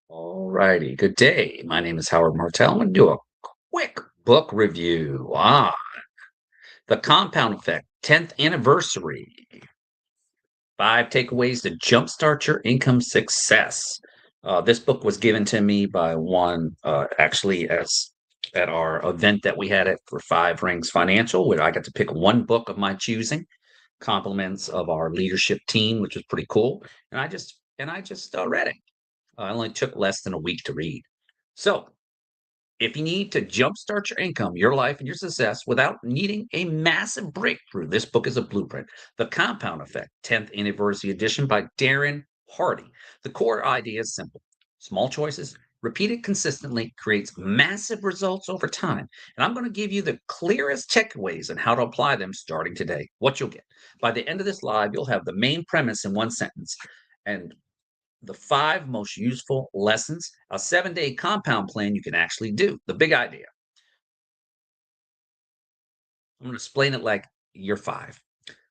All righty. Good day. My name is Howard Martell. I'm going to do a quick book review on The Compound Effect, 10th Anniversary. 5 takeaways to jumpstart your income success. This book was given to me by one, actually, as at our event that we had it for Five Rings Financial, where I got to pick one book of my choosing, compliments of our leadership team, which was pretty cool. And I just read it. It only took less than a week to read. So, if you need to jumpstart your income, your life, and your success without needing a massive breakthrough, this book is a blueprint. The Compound Effect, 10th Anniversary Edition by Darren Hardy. The core idea is simple: small choices, repeated consistently, creates massive results over time. And I'm going to give you the clearest takeaways and how to apply them starting today. What you'll get by the end of this live, you'll have the main premise in one sentence. And the 5 most useful lessons, a 7-day compound plan you can actually do. The big idea. I'm going to explain it like you're 5.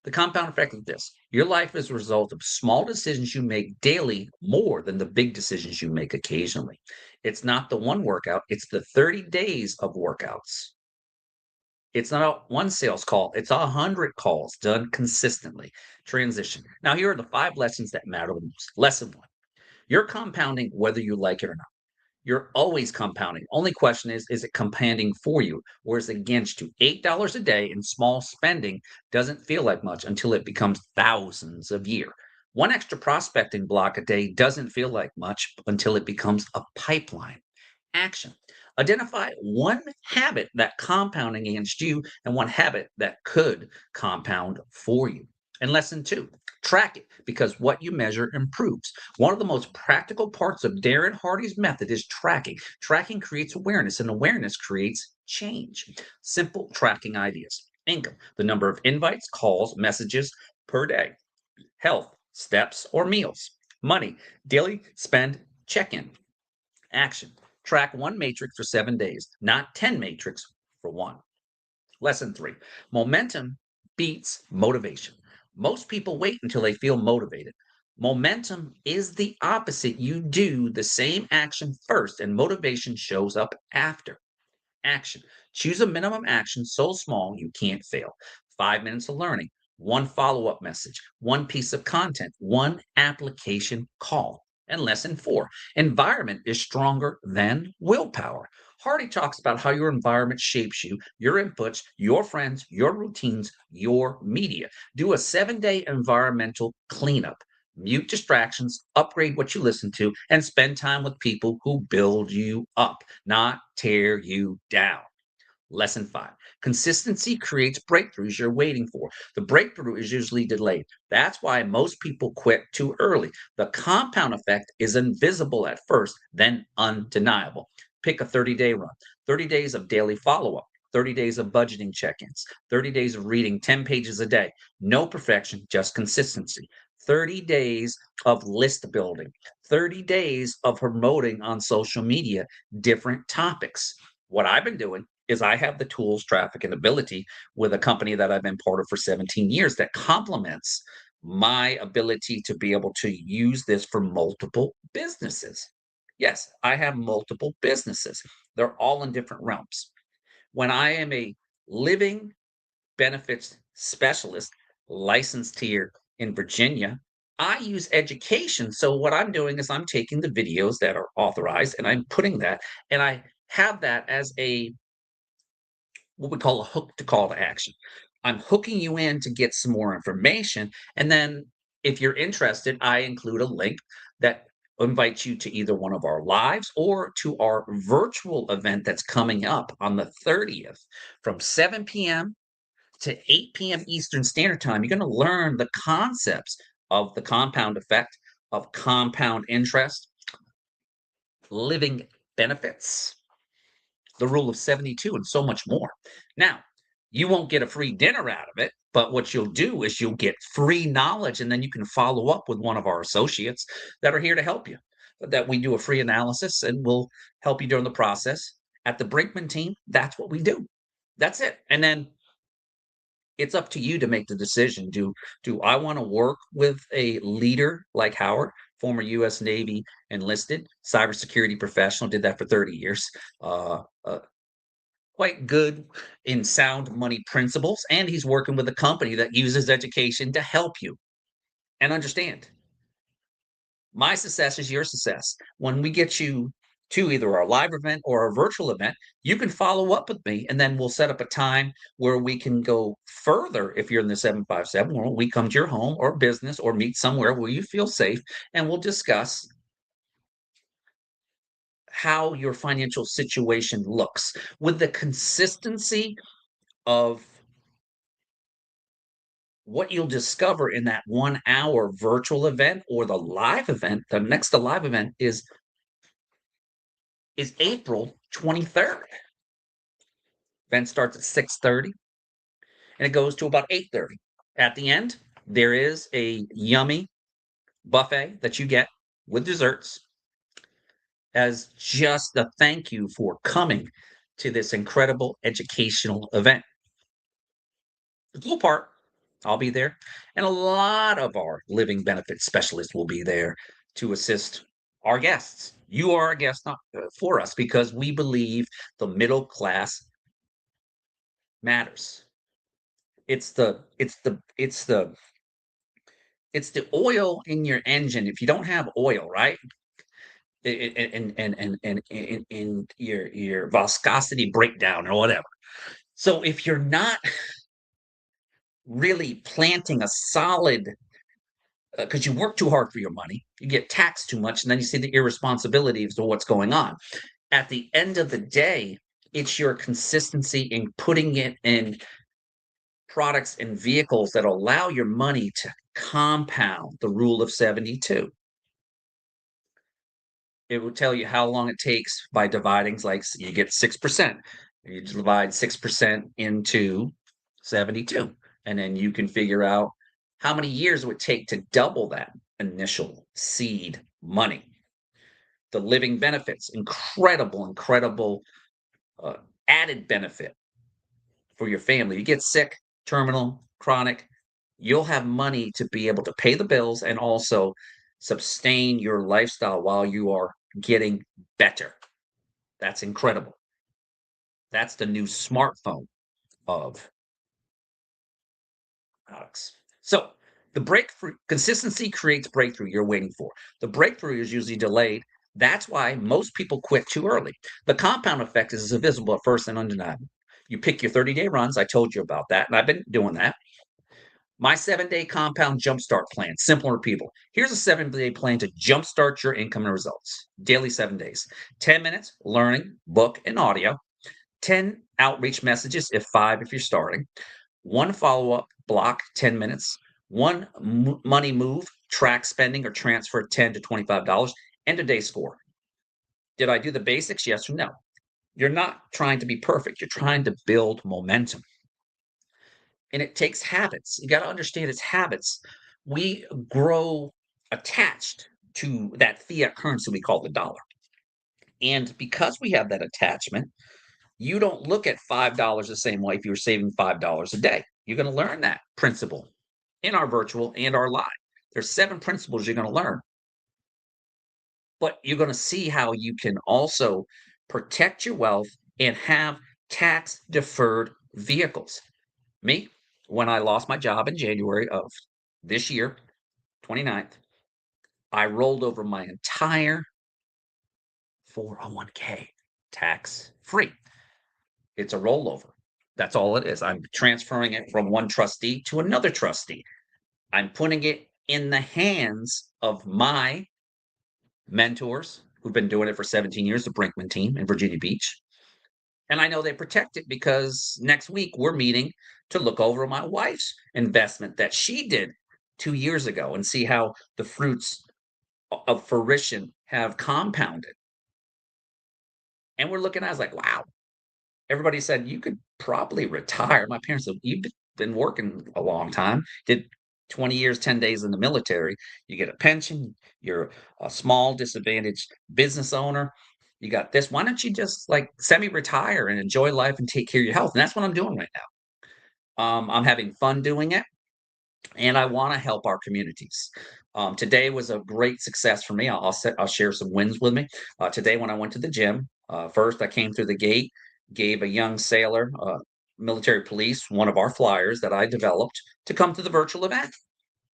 The compound effect of this: your life is a result of small decisions you make daily more than the big decisions you make occasionally. It's not the one workout, it's the 30 days of workouts. It's not a one sales call, it's 100 calls done consistently. Transition. Now, here are the 5 lessons that matter the most. Lesson one: you're compounding whether you like it or not. You're always compounding. Only question is it compounding for you or is it against you? $8 a day in small spending doesn't feel like much until it becomes thousands a year. One extra prospecting block a day doesn't feel like much until it becomes a pipeline. Action. Identify one habit that compounding against you and one habit that could compound for you. And lesson two: track it, because what you measure improves. One of the most practical parts of Darren Hardy's method is tracking. Tracking creates awareness, and awareness creates change. Simple tracking ideas: income, the number of invites, calls, messages per day; health, steps or meals; money, daily spend, check in; action, track one matrix for 7 days, not 10 matrix for one. Lesson three: momentum beats motivation. Most people wait until they feel motivated. Momentum is the opposite. You do the same action first, and motivation shows up after. Action. Choose a minimum action so small you can't fail. 5 minutes of learning, one follow up message, one piece of content, one application call. And lesson four: environment is stronger than willpower. Hardy talks about how your environment shapes you, your inputs, your friends, your routines, your media. Do a 7-day environmental cleanup. Mute distractions, upgrade what you listen to, and spend time with people who build you up, not tear you down. Lesson five: consistency creates breakthroughs you're waiting for. The breakthrough is usually delayed. That's why most people quit too early. The compound effect is invisible at first, then undeniable. Pick a 30-day run, 30 days of daily follow up, 30 days of budgeting check ins, 30 days of reading 10 pages a day. No perfection, just consistency. 30 days of list building, 30 days of promoting on social media different topics. What I've been doing is I have the tools, traffic, and ability with a company that I've been part of for 17 years that complements my ability to be able to use this for multiple businesses. Yes, I have multiple businesses. They're all in different realms. When I am a living benefits specialist licensed here in Virginia, I use education. So what I'm doing is I'm taking the videos that are authorized and I'm putting that, and I have that as a what we call a hook to call to action. I'm hooking you in to get some more information. And then if you're interested, I include a link that invites you to either one of our lives or to our virtual event that's coming up on the 30th from 7 p.m. to 8 p.m. Eastern Standard Time. You're going to learn the concepts of the compound effect, of compound interest, living benefits, the rule of 72, and so much more. Now, you won't get a free dinner out of it, but what you'll do is you'll get free knowledge, and then you can follow up with one of our associates that are here to help you. That we do a free analysis and we'll help you during the process. At the Brinkman team, that's what we do. That's it. And then it's up to you to make the decision. Do I want to work with a leader like Howard former US Navy enlisted, cybersecurity professional, did that for 30 years. Quite good in sound money principles, and he's working with a company that uses education to help you and understand. My success is your success. When we get you to either our live event or our virtual event, you can follow up with me, and then we'll set up a time where we can go further. If you're in the 757 world, we come to your home or business or meet somewhere where you feel safe, and we'll discuss how your financial situation looks with the consistency of what you'll discover in that 1 hour virtual event or the live event. The next to live event is April 23rd. Event starts at 6:30 and it goes to about 8:30. At the end, there is a yummy buffet that you get with desserts as just a thank you for coming to this incredible educational event. The cool part, I'll be there, and a lot of our living benefit specialists will be there to assist our guests. You are a guest not for us because we believe the middle class matters. It's the oil in your engine. If you don't have oil, right? And your viscosity breakdown or whatever. So if you're not really planting a solid because you work too hard for your money, you get taxed too much, and then you see the irresponsibility of what's going on. At the end of the day, it's your consistency in putting it in products and vehicles that allow your money to compound the rule of 72. It will tell you how long it takes by dividing, like you get 6%. You divide 6% into 72, and then you can figure out how many years it would take to double that initial seed money. The living benefits, incredible, incredible uh, added benefit for your family. You get sick, terminal, chronic, you'll have money to be able to pay the bills and also sustain your lifestyle while you are getting better. That's incredible. That's the new smartphone of products. So the breakthrough consistency creates breakthrough you're waiting for. The breakthrough is usually delayed. That's why most people quit too early. The compound effect is visible at first and undeniable. You pick your 30-day runs. I told you about that, and I've been doing that. My 7-day compound jumpstart plan, simple and repeatable. Here's a 7-day plan to jumpstart your income and results. Daily 7 days. 10 minutes learning, book, and audio. 10 outreach messages, if 5 if you're starting. 1 follow-up block, 10 minutes. 1 money move, track spending or transfer $10 to $25. End of day score. Did I do the basics? Yes or no? You're not trying to be perfect. You're trying to build momentum. And it takes habits. You got to understand it's habits. We grow attached to that fiat currency we call the dollar. And because we have that attachment, you don't look at $5 the same way if you were saving $5 a day. You're going to learn that principle in our virtual and our live. There's 7 principles you're going to learn. But you're going to see how you can also protect your wealth and have tax deferred vehicles. Me, when I lost my job in January of this year, 29th, I rolled over my entire 401k tax free. It's a rollover. That's all it is. I'm transferring it from one trustee to another trustee. I'm putting it in the hands of my mentors who've been doing it for 17 years, the Brinkman team in Virginia Beach. And I know they protect it because next week we're meeting to look over my wife's investment that she did 2 years ago and see how the fruits of fruition have compounded. And we're looking, I was like, wow. Everybody said you could probably retire. My parents said, you've been working a long time, did 20 years, 10 days in the military. You get a pension. You're a small disadvantaged business owner. You got this. Why don't you just like semi-retire and enjoy life and take care of your health? And that's what I'm doing right now. I'm having fun doing it. and I want to help our communities. Today was a great success for me. I'll share some wins with me. Today, when I went to the gym, first I came through the gate, gave a young sailor, military police, one of our flyers that I developed to come to the virtual event.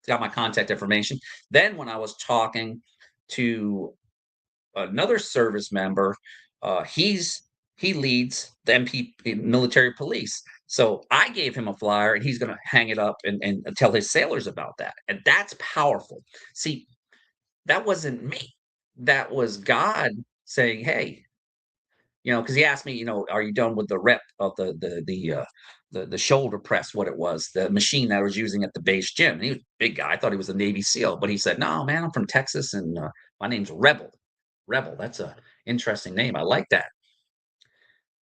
Got my contact information. Then, when I was talking to another service member, he leads the MP military police. So I gave him a flyer and he's going to hang it up and tell his sailors about that. And that's powerful. See, that wasn't me. That was God saying, "Hey, because he asked me, are you done with the rep of the shoulder press, what it was, the machine that I was using at the base gym." And he was a big guy. I thought he was a Navy SEAL, but he said, "No, man, I'm from Texas and my name's Rebel." Rebel, that's a interesting name. I like that.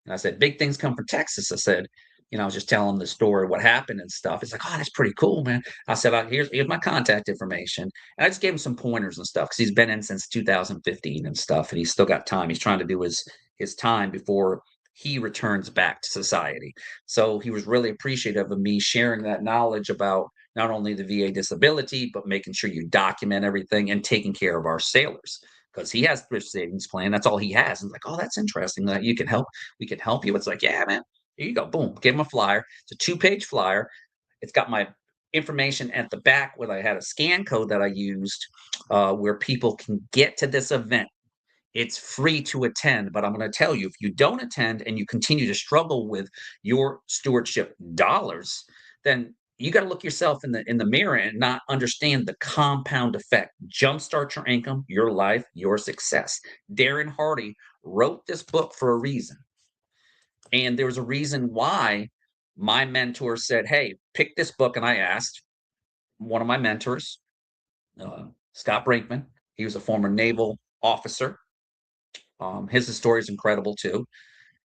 And I said, "Big things come from Texas." I said, I was just telling him the story, what happened and stuff. He's like, "Oh, that's pretty cool, man." I said, here's my contact information. And I just gave him some pointers and stuff because he's been in since 2015 and stuff. And he's still got time. He's trying to do his time before he returns back to society. So he was really appreciative of me sharing that knowledge about not only the VA disability, but making sure you document everything and taking care of our sailors because he has thrift savings plan. That's all he has. And like, "Oh, that's interesting that you can help. We can help you." It's like, "Yeah, man, here you go." Boom. Give him a flyer. It's a 2-page flyer. It's got my information at the back where I had a scan code that I used where people can get to this event. It's free to attend, but I'm going to tell you, if you don't attend and you continue to struggle with your stewardship dollars, then you got to look yourself in the mirror and not understand the compound effect. Jumpstart your income, your life, your success. Darren Hardy wrote this book for a reason. And there was a reason why my mentor said, "Hey, pick this book." And I asked one of my mentors, Scott Brinkman. He was a former naval officer. His story is incredible too.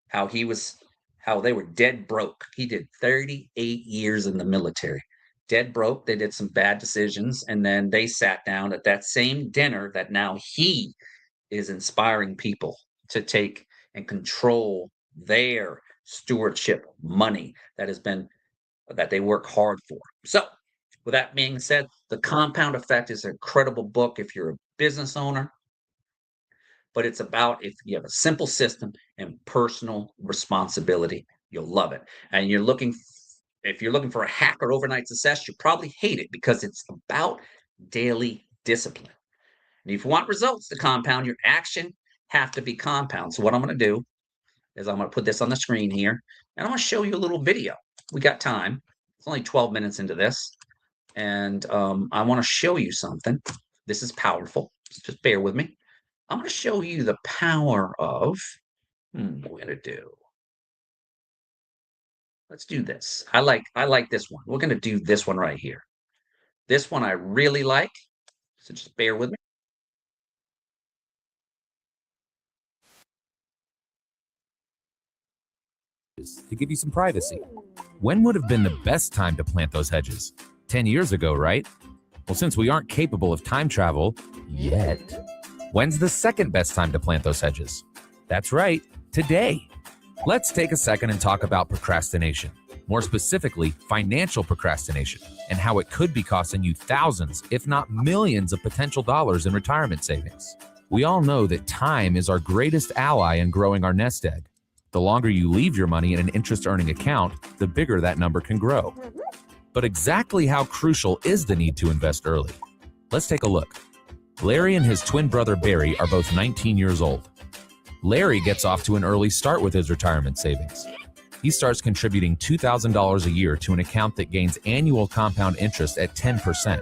How he was, how they were dead broke. He did 38 years in the military. Dead broke. They did some bad decisions, and then they sat down at that same dinner that now he is inspiring people to take and control their stewardship money that they work hard for. So, with that being said, The Compound Effect is an incredible book if you're a business owner, but it's about if you have a simple system and personal responsibility, you'll love it. And if you're looking for a hack or overnight success, you probably hate it because it's about daily discipline. And if you want results to compound, your action have to be compound. So what I'm going to do is I'm going to put this on the screen here, and I'm going to show you a little video. We got time. It's only 12 minutes into this, and I want to show you something. This is powerful. Just bear with me. I'm going to show you the power of, what we're going to do. Let's do this. I like this one. We're going to do this one right here. This one I really like, so just bear with me. To give you some privacy. When would have been the best time to plant those hedges? 10 years ago, right? Well, since we aren't capable of time travel yet, when's the second best time to plant those hedges? That's right, today. Let's take a second and talk about procrastination. More specifically, financial procrastination, and how it could be costing you thousands, if not millions of potential dollars in retirement savings. We all know that time is our greatest ally in growing our nest egg. The longer you leave your money in an interest-earning account, the bigger that number can grow. But exactly how crucial is the need to invest early? Let's take a look. Larry and his twin brother Barry are both 19 years old. Larry gets off to an early start with his retirement savings. He starts contributing $2,000 a year to an account that gains annual compound interest at 10%.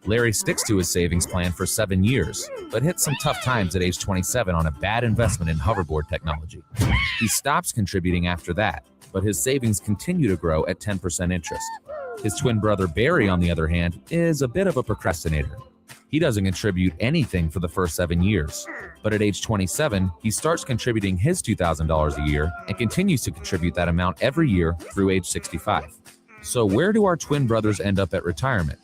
Larry sticks to his savings plan for 7 years, but hits some tough times at age 27 on a bad investment in hoverboard technology. He stops contributing after that, but his savings continue to grow at 10% interest. His twin brother Barry, on the other hand, is a bit of a procrastinator. He doesn't contribute anything for the first 7 years, but at age 27, he starts contributing his $2,000 a year and continues to contribute that amount every year through age 65. So where do our twin brothers end up at retirement?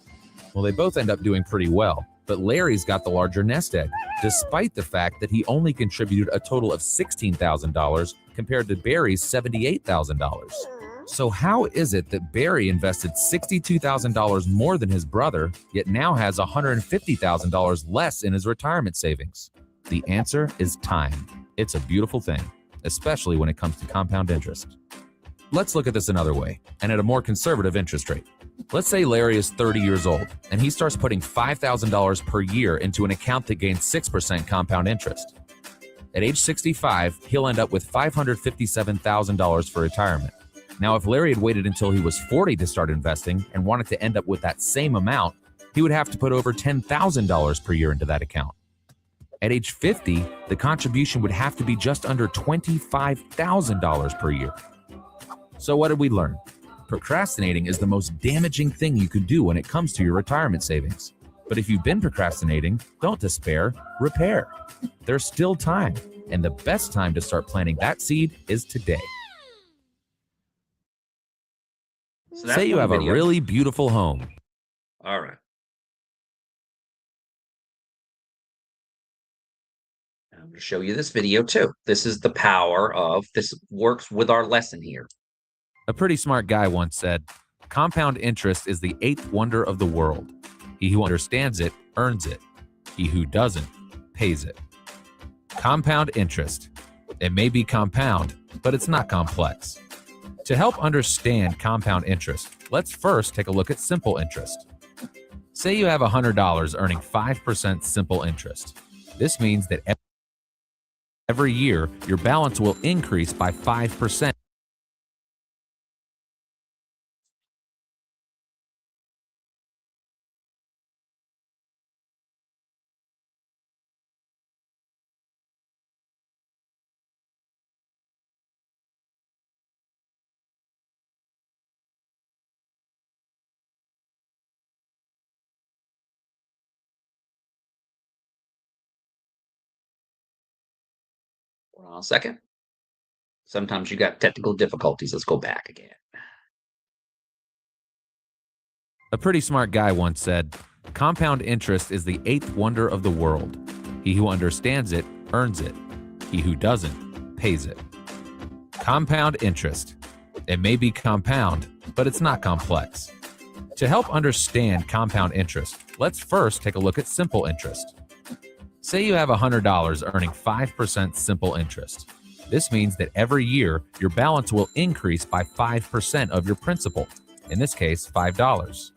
Well, they both end up doing pretty well, but Larry's got the larger nest egg, despite the fact that he only contributed a total of $16,000 compared to Barry's $78,000. So how is it that Barry invested $62,000 more than his brother, yet now has $150,000 less in his retirement savings? The answer is time. It's a beautiful thing, especially when it comes to compound interest. Let's look at this another way, and at a more conservative interest rate. Let's say Larry is 30 years old, and he starts putting $5,000 per year into an account that gains 6% compound interest. At age 65, he'll end up with $557,000 for retirement. Now, if Larry had waited until he was 40 to start investing and wanted to end up with that same amount, he would have to put over $10,000 per year into that account. At age 50, the contribution would have to be just under $25,000 per year. So what did we learn? Procrastinating is the most damaging thing you could do when it comes to your retirement savings. But if you've been procrastinating, don't despair, repair. There's still time, and the best time to start planting that seed is today. So Say you have a really beautiful home. All right. I'm going to show you this video too. This is the power of, this works with our lesson here. A pretty smart guy once said, "Compound interest is the eighth wonder of the world. He who understands it earns it. He who doesn't pays it." Compound interest. It may be compound, but it's not complex. To help understand compound interest, let's first take a look at simple interest. Say you have $100 earning 5% simple interest. This means that every year your balance will increase by 5%. Hold on a second. Sometimes you got technical difficulties. Let's go back again. A pretty smart guy once said, "Compound interest is the eighth wonder of the world. He who understands it earns it. He who doesn't pays it." Compound interest. It may be compound, but it's not complex. To help understand compound interest, let's first take a look at simple interest. Say you have $100 earning 5% simple interest. This means that every year your balance will increase by 5% of your principal, in this case, $5.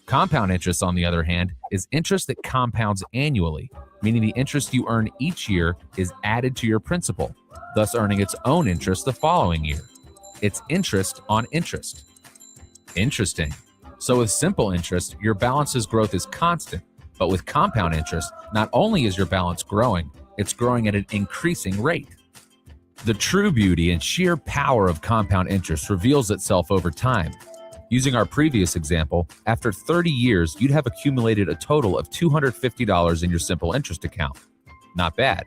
Compound interest, on the other hand, is interest that compounds annually, meaning the interest you earn each year is added to your principal, thus earning its own interest the following year. It's interest on interest. Interesting. So with simple interest, your balance's growth is constant, but with compound interest, not only is your balance growing, it's growing at an increasing rate. The true beauty and sheer power of compound interest reveals itself over time. Using our previous example, after 30 years, you'd have accumulated a total of $250 in your simple interest account. Not bad.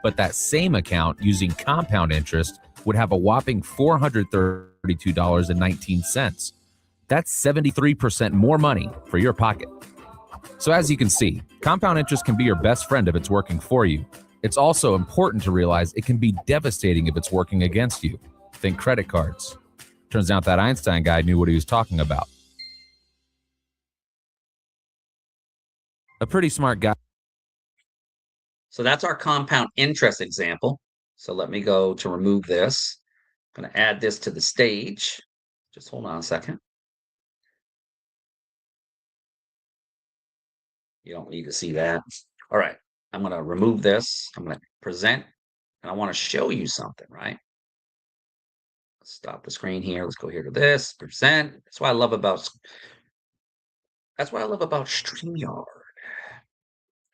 But that same account using compound interest would have a whopping $432.19. That's 73% more money for your pocket. So as you can see, compound interest can be your best friend if it's working for you. It's also important to realize it can be devastating if it's working against you. Think credit cards. Turns out that Einstein guy knew what he was talking about. A pretty smart guy. So that's our compound interest example. So let me go to remove this. I'm going to add this to the stage. Just hold on a second. You don't need to see that. All right. I'm going to remove this. I'm going to present, and I want to show you something, right? Let's stop the screen here. Let's go here to this, present. That's what I love about StreamYard.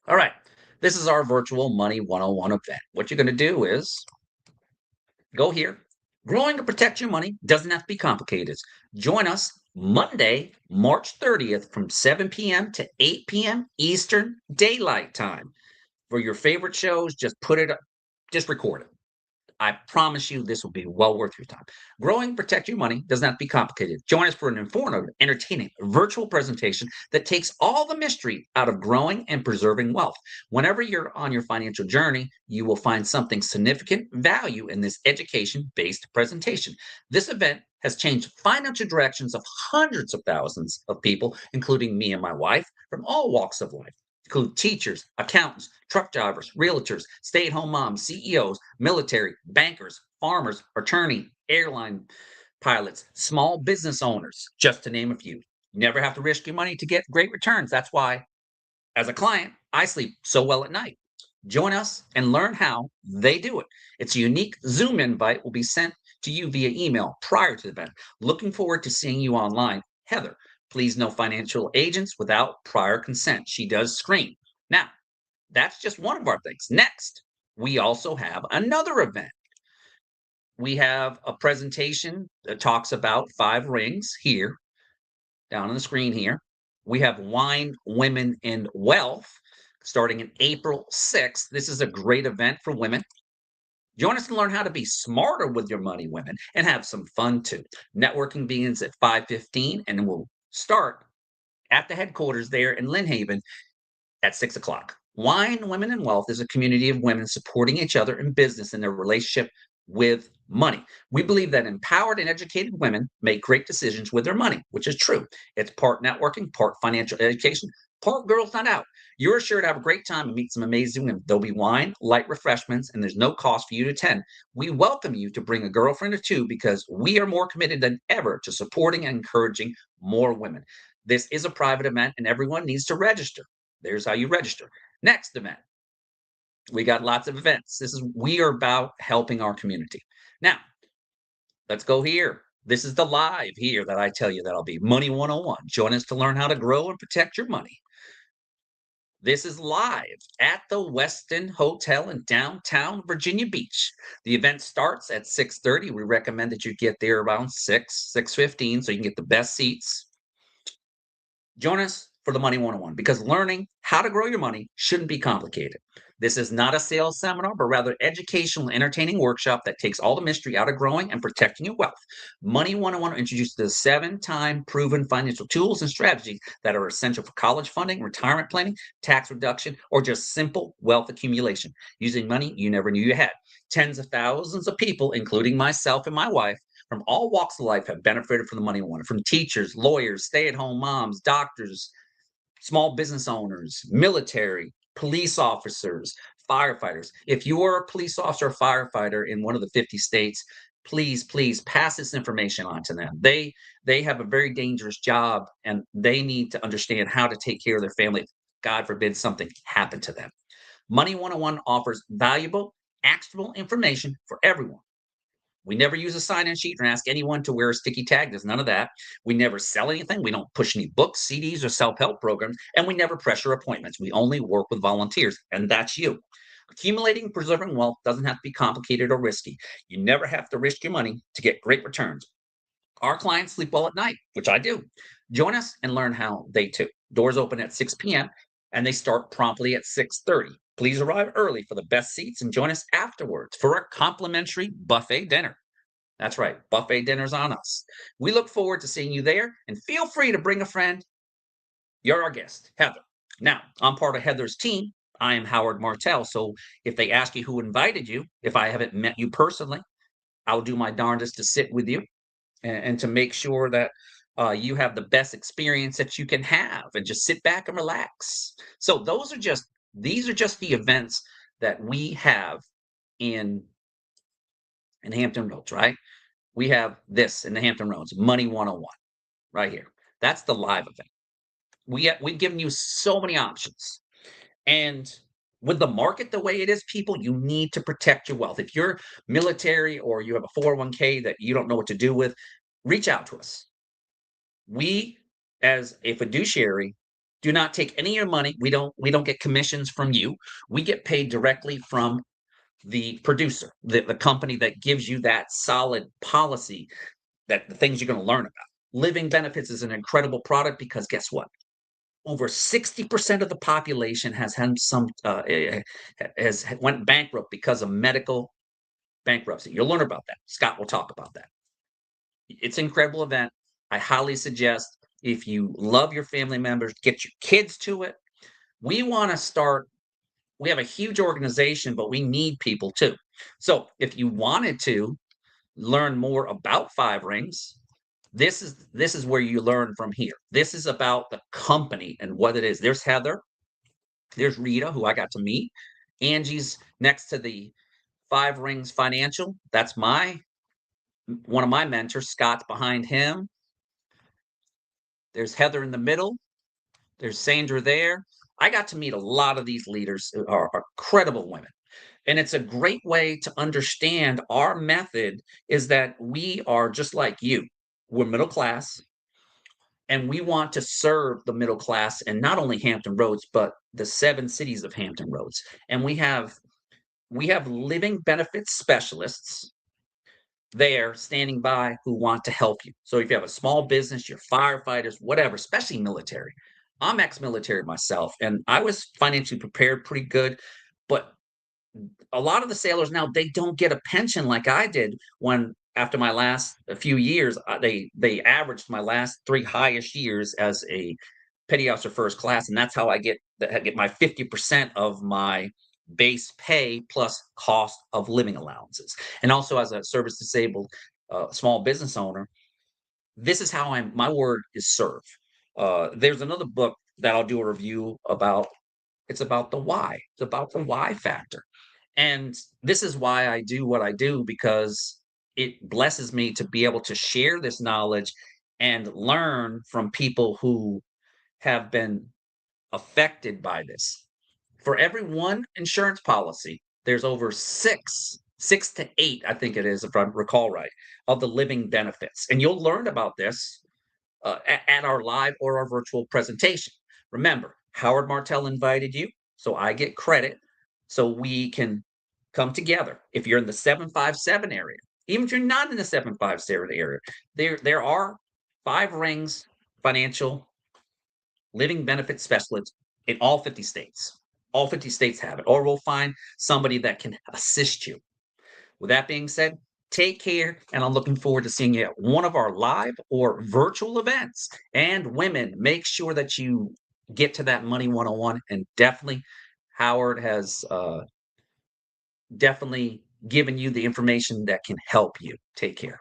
All right. This is our virtual Money 101 event. What you're going to do is go here. Growing to protect your money doesn't have to be complicated. Join us Monday, March 30th from 7 p.m. to 8 p.m. Eastern Daylight Time. For your favorite shows, just record it. I promise you this will be well worth your time. Growing, protect your money doesn't have to be complicated. Join us for an informative, entertaining virtual presentation that takes all the mystery out of growing and preserving wealth. Whenever you're on your financial journey, you will find something significant value in this education-based presentation. This event has changed financial directions of hundreds of thousands of people, including me and my wife, from all walks of life, include teachers, accountants, truck drivers, realtors, stay-at-home moms, CEOs, military, bankers, farmers, attorney, airline pilots, small business owners, just to name a few. You never have to risk your money to get great returns. That's why, as a client, I sleep so well at night. Join us and learn how they do it. It's a unique Zoom invite will be sent to you via email prior to the event. Looking forward to seeing you online. Heather, please no financial agents without prior consent. She does screen. Now, that's just one of our things. Next, we also have another event. We have a presentation that talks about 5 rings here, down on the screen here. We have Wine, Women, and Wealth starting in April 6th. This is a great event for women. Join us and learn how to be smarter with your money, women, and have some fun too. Networking begins at 5:15 and we'll start at the headquarters there in Lynn Haven at 6 o'clock. Wine, Women, and Wealth is a community of women supporting each other in business and their relationship with money. We believe that empowered and educated women make great decisions with their money, which is true. It's part networking, part financial education, part girls night out. You're sure to have a great time and meet some amazing women. There'll be wine, light refreshments, and there's no cost for you to attend. We welcome you to bring a girlfriend or two because we are more committed than ever to supporting and encouraging more women. This is a private event and everyone needs to register. There's how you register. Next event. We got lots of events. We are about helping our community. Now, let's go here. This is the live here that I tell you that'll be Money 101. Join us to learn how to grow and protect your money. This is live at the Westin Hotel in downtown Virginia Beach. The event starts at 6:30. We recommend that you get there around 6:15 so you can get the best seats. Join us for the Money 101 because learning how to grow your money shouldn't be complicated. This is not a sales seminar, but rather educational, entertaining workshop that takes all the mystery out of growing and protecting your wealth. Money 101 introduces the 7-time proven financial tools and strategies that are essential for college funding, retirement planning, tax reduction, or just simple wealth accumulation. Using money you never knew you had. Tens of thousands of people, including myself and my wife, from all walks of life have benefited from the Money 101, from teachers, lawyers, stay-at-home moms, doctors, small business owners, military, police officers, firefighters. If you are a police officer or firefighter in one of the 50 states, please pass this information on to them. They have a very dangerous job and they need to understand how to take care of their family if, God forbid, something happened to them. Money 101 offers valuable, actionable information for everyone. We never use a sign-in sheet or ask anyone to wear a sticky tag. There's none of that. We never sell anything. We don't push any books, CDs, or self-help programs, and we never pressure appointments. We only work with volunteers, and that's you. Accumulating and preserving wealth doesn't have to be complicated or risky. You never have to risk your money to get great returns. Our clients sleep well at night, which I do. Join us and learn how they too. Doors open at 6 p.m. and they start promptly at 6:30. Please arrive early for the best seats and join us afterwards for a complimentary buffet dinner. That's right, buffet dinner's on us. We look forward to seeing you there and feel free to bring a friend. You're our guest, Heather. Now, I'm part of Heather's team. I am Howard Martell. So if they ask you who invited you, if I haven't met you personally, I'll do my darndest to sit with you and to make sure that you have the best experience that you can have and just sit back and relax. So these are just the events that we have in Hampton Roads, right? We have this in the Hampton Roads, Money 101, right here. That's the live event. We've given you so many options. And with the market the way it is, people, you need to protect your wealth. If you're military or you have a 401k that you don't know what to do with, reach out to us. We, as a fiduciary, do not take any of your money. We don't get commissions from you. We get paid directly from the producer, the company that gives you that solid policy, that the things you're going to learn about. Living benefits is an incredible product because guess what? Over 60% of the population has had has went bankrupt because of medical bankruptcy. You'll learn about that. Scott will talk about that. It's an incredible event. I highly suggest if you love your family members, get your kids to it. We want to start. We have a huge organization, but we need people too. So if you wanted to learn more about Five Rings, this is where you learn from here. This is about the company and what it is. There's Heather, there's Rita, who I got to meet. Angie's next to the Five Rings Financial. That's my one of my mentors. Scott's behind him. There's Heather in the middle. There's Sandra there. I got to meet a lot of these leaders who are credible women. And it's a great way to understand our method is that we are just like you. We're middle class and we want to serve the middle class in not only Hampton Roads, but the 7 cities of Hampton Roads. And we have living benefits specialists there standing by who want to help you. So if you have a small business, your firefighters, whatever, especially military. I'm ex-military myself, and I was financially prepared pretty good, but a lot of the sailors now they don't get a pension like I did when after my last a few years they averaged my last 3 highest years as a petty officer first class, and that's how I get my 50% of my base pay plus cost of living allowances. And also as a service disabled small business owner, this is how my word is serve. There's another book that I'll do a review about. It's about the why. It's about the why factor. And this is why I do what I do because it blesses me to be able to share this knowledge and learn from people who have been affected by this. For every one insurance policy, there's over six to eight, I think it is, if I recall right, of the living benefits. And you'll learn about this at our live or our virtual presentation. Remember, Howard Martell invited you, so I get credit so we can come together. If you're in the 757 area, even if you're not in the 757 area, there are Five Rings financial living benefit specialists in all 50 states. All 50 states have it, or we'll find somebody that can assist you. With that being said, take care, and I'm looking forward to seeing you at one of our live or virtual events. And women, make sure that you get to that Money 101. And definitely, Howard has definitely given you the information that can help you. Take care.